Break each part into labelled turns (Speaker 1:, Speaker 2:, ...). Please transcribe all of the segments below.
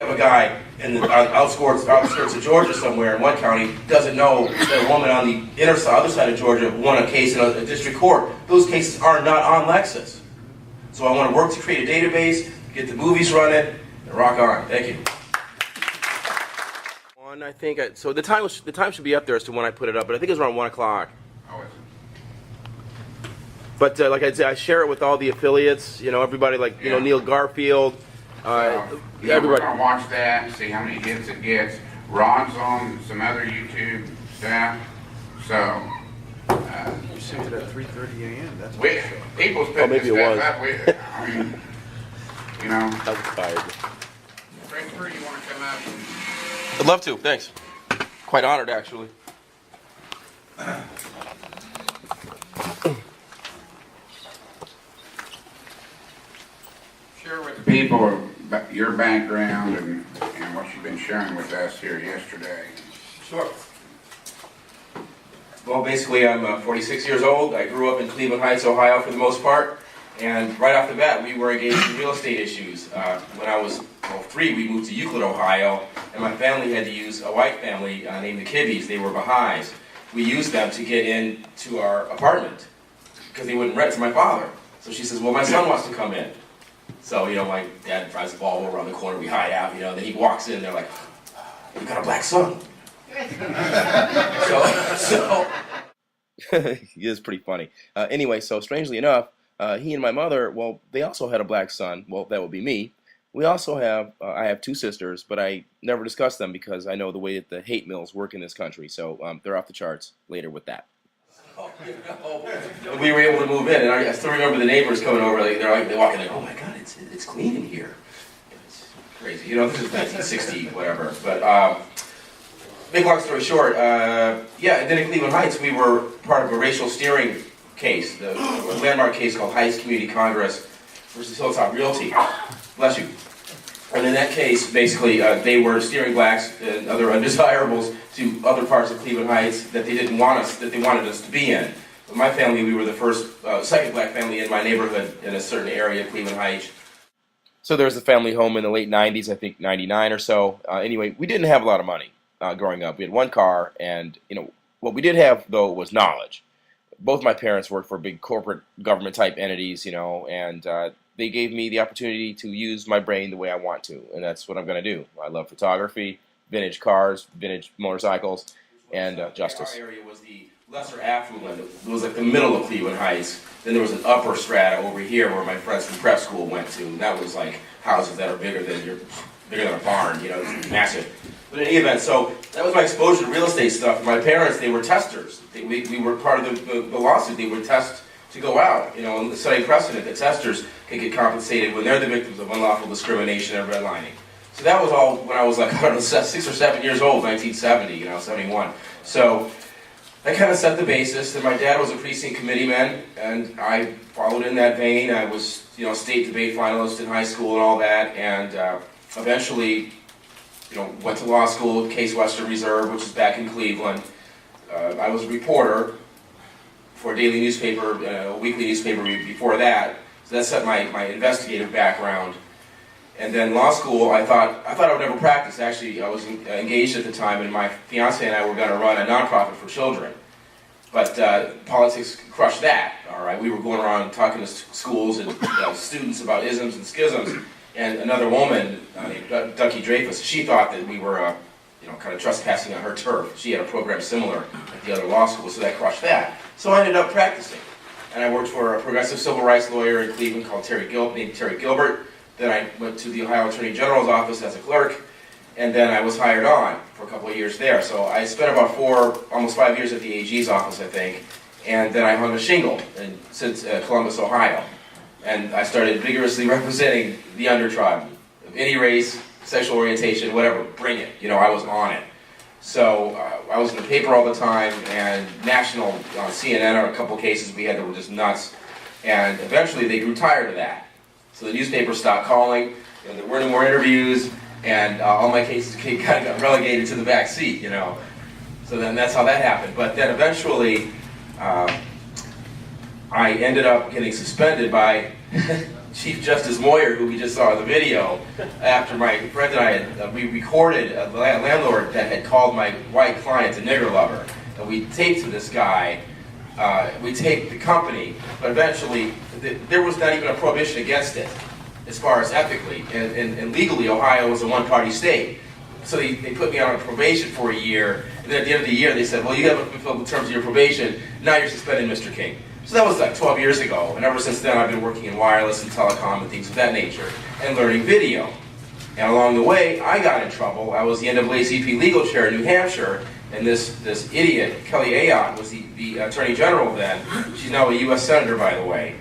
Speaker 1: Have a guy in the outskirts of Georgia somewhere in one county doesn't know that a woman on the other side of Georgia won a case in a district court. Those cases are not on Lexus. So I want to work to create a database, get the movies running, and rock on. Thank you. I think so. The time should be up there as to when I put it up, but I think it was around 1 o'clock.
Speaker 2: Oh,
Speaker 1: but like I said, I share it with all the affiliates. You know, everybody like Neil Garfield.
Speaker 2: We're gonna watch that and see how many hits it gets. Ron's on some other YouTube stuff, so.
Speaker 3: You sent it at 3:30 a.m. That's
Speaker 2: people's putting this stuff up. I mean,
Speaker 1: I was tired.
Speaker 2: Christopher, you want to come up?
Speaker 1: I'd love to. Thanks. Quite honored, actually.
Speaker 2: Share with the people your background and what you've been sharing with us here yesterday.
Speaker 1: Sure. Well, basically, I'm 46 years old. I grew up in Cleveland Heights, Ohio, for the most part. And right off the bat, we were engaged in real estate issues. When I was 3, we moved to Euclid, Ohio, and my family had to use a white family named the Kibbies. They were Baha'is. We used them to get into our apartment because they wouldn't rent to my father. So she says, well, my son wants to come in. So, my dad drives the Volvo around the corner, we hide out, then he walks in, they're like, you got a black son. so it is pretty funny. Anyway, so strangely enough, he and my mother, well, they also had a black son. Well, that would be me. We also have, I have 2 sisters, but I never discuss them because I know the way that the hate mills work in this country. So they're off the charts later with that. We were able to move in, and I still remember the neighbors coming over. They walk in, oh my God, it's clean in here. It's crazy, this is 1960, whatever. But make long story short, and then in Cleveland Heights, we were part of a racial steering case, the landmark case called Heights Community Congress versus Hilltop Realty. Bless you. And in that case, basically, they were steering blacks and other undesirables to other parts of Cleveland Heights that they didn't want us, that they wanted us to be in. But my family, we were the second black family in my neighborhood in a certain area of Cleveland Heights. So there was a family home in the late 90s, I think 99 or so. Anyway, we didn't have a lot of money growing up. We had 1 car, and what we did have though was knowledge. Both my parents worked for big corporate government type entities, and they gave me the opportunity to use my brain the way I want to, and that's what I'm going to do. I love photography, vintage cars, vintage motorcycles, and justice. Our area was the lesser affluent. It was like the middle of Cleveland Heights. Then there was an upper strata over here where my friends from prep school went to. And that was like houses that are bigger than a barn, massive. But in any event, so that was my exposure to real estate stuff. My parents, they were testers. We were part of the lawsuit. They would test to go out, and setting precedent that testers can get compensated when they're the victims of unlawful discrimination and redlining. So that was all when I was like, 6 or 7 years old, 1970, 71. So that kind of set the basis. And my dad was a precinct committeeman, and I followed in that vein. I was, state debate finalist in high school and all that, and eventually, went to law school at Case Western Reserve, which is back in Cleveland. I was a reporter for a daily newspaper, a weekly newspaper before that. So that set my investigative background. And then law school, I thought I would never practice. Actually, I was engaged at the time, and my fiance and I were going to run a nonprofit for children. But politics crushed that. All right, we were going around talking to schools and students about isms and schisms. And another woman named Ducky Dreyfus, she thought that we were, kind of trespassing on her turf. She had a program similar at the other law school, so that crushed that. So I ended up practicing, and I worked for a progressive civil rights lawyer in Cleveland called named Terry Gilbert. Then I went to the Ohio Attorney General's office as a clerk, and then I was hired on for a couple of years there. So I spent about almost 5 years at the AG's office, I think, and then I hung a shingle since Columbus, Ohio. And I started vigorously representing the undertrodden of any race, sexual orientation, whatever, bring it. I was on it. So I was in the paper all the time, and national on CNN on a couple of cases we had that were just nuts. And eventually they grew tired of that. So the newspaper stopped calling, there weren't any more interviews, and all my cases kind of got relegated to the back seat, So then that's how that happened. But then eventually I ended up getting suspended by Chief Justice Moyer, who we just saw in the video, after my friend and I had, we recorded a landlord that had called my white client a nigger lover. And we taped to this guy, we taped the company, but eventually there was not even a prohibition against it, as far as ethically. And legally, Ohio was a one-party state. So they put me on probation for a year, and then at the end of the year they said, well, you haven't fulfilled the terms of your probation, now you're suspended, Mr. King. So that was like 12 years ago, and ever since then I've been working in wireless and telecom and things of that nature, and learning video. And along the way, I got in trouble. I was the NAACP legal chair in New Hampshire, and this idiot, Kelly Ayotte, was the Attorney General then. She's now a U.S. Senator, by the way.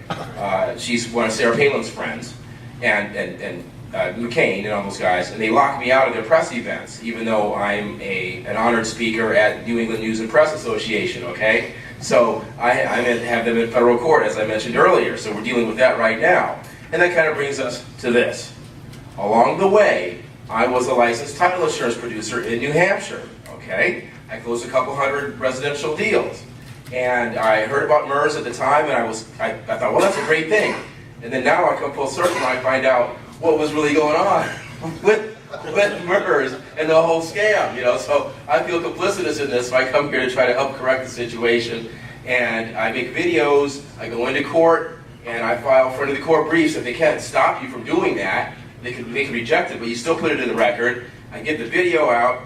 Speaker 1: She's one of Sarah Palin's friends, and McCain and all those guys, and they locked me out of their press events, even though I'm an honored speaker at New England News and Press Association, okay? So I have them in federal court, as I mentioned earlier, so we're dealing with that right now. And that kind of brings us to this. Along the way, I was a licensed title insurance producer in New Hampshire, okay? I closed a couple hundred residential deals. And I heard about MERS at the time, and I thought, well, that's a great thing. And then now I come full circle and I find out what was really going on with MERS and the whole scam, you know. So I feel complicitous in this, so I come here to try to help correct the situation. And I make videos, I go into court, and I file front of the court briefs. If they can't stop you from doing that, they can reject it, but you still put it in the record. I get the video out,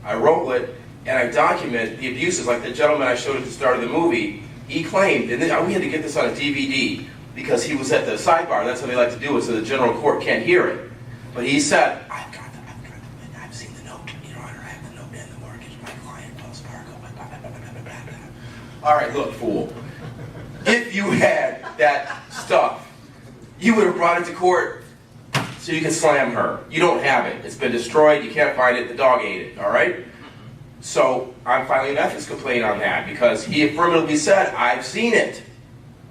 Speaker 1: I roll it, and I document the abuses. Like the gentleman I showed at the start of the movie, he claimed, and then we had to get this on a DVD, because he was at the sidebar. That's how they like to do it, so the general court can't hear it. But he said, I've seen the note, Your Honor, I have the note and the mortgage, my client, Wells Fargo, blah, blah, blah, blah, blah, blah. All right, look, fool. If you had that stuff, you would have brought it to court so you can slam her. You don't have it. It's been destroyed. You can't find it. The dog ate it, all right? So I'm filing an ethics complaint on that because he affirmatively said, I've seen it.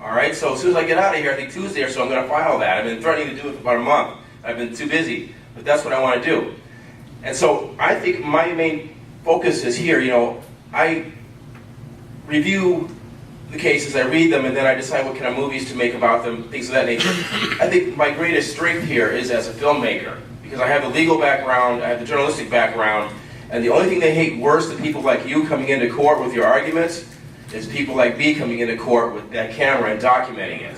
Speaker 1: All right, so as soon as I get out of here, I think Tuesday or so, I'm going to file that. I've been threatening to do it for about a month. I've been too busy, but that's what I want to do. And so I think my main focus is here, you know, I review the cases, I read them, and then I decide what kind of movies to make about them, things of that nature. I think my greatest strength here is as a filmmaker, because I have the legal background, I have the journalistic background, and the only thing they hate worse than people like you coming into court with your arguments is people like me coming into court with that camera and documenting it.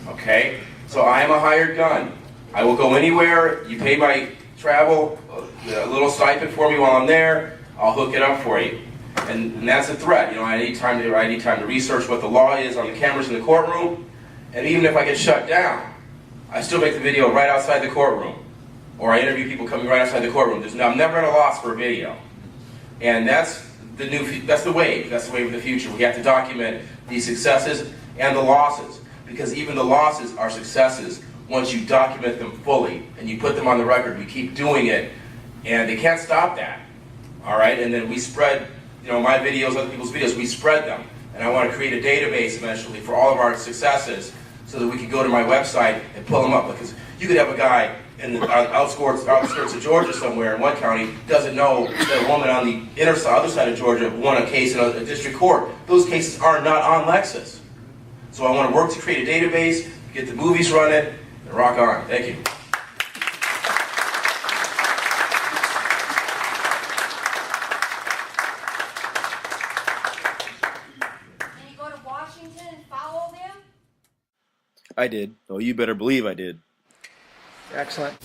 Speaker 1: Okay? So I am a hired gun. I will go anywhere. You pay my travel, a little stipend for me while I'm there, I'll hook it up for you. And that's a threat. You know, I need time to research what the law is on the cameras in the courtroom. And even if I get shut down, I still make the video right outside the courtroom. Or I interview people coming right outside the courtroom. I'm never at a loss for a video. And that's the wave. That's the wave of the future. We have to document the successes and the losses, because even the losses are successes once you document them fully and you put them on the record. We keep doing it, and they can't stop that. All right, and then we spread, you know, my videos, other people's videos. We spread them, and I want to create a database eventually for all of our successes, so that we can go to my website and pull them up. Because you could have a guy in the outskirts of Georgia somewhere in one county doesn't know that a woman on the other side of Georgia won a case in a district court. Those cases are not on Lexus. So I want to work to create a database, get the movies running, and rock on. Thank you.
Speaker 4: And you go to Washington and follow them?
Speaker 5: I did. Oh, you better believe I did.
Speaker 3: Excellent.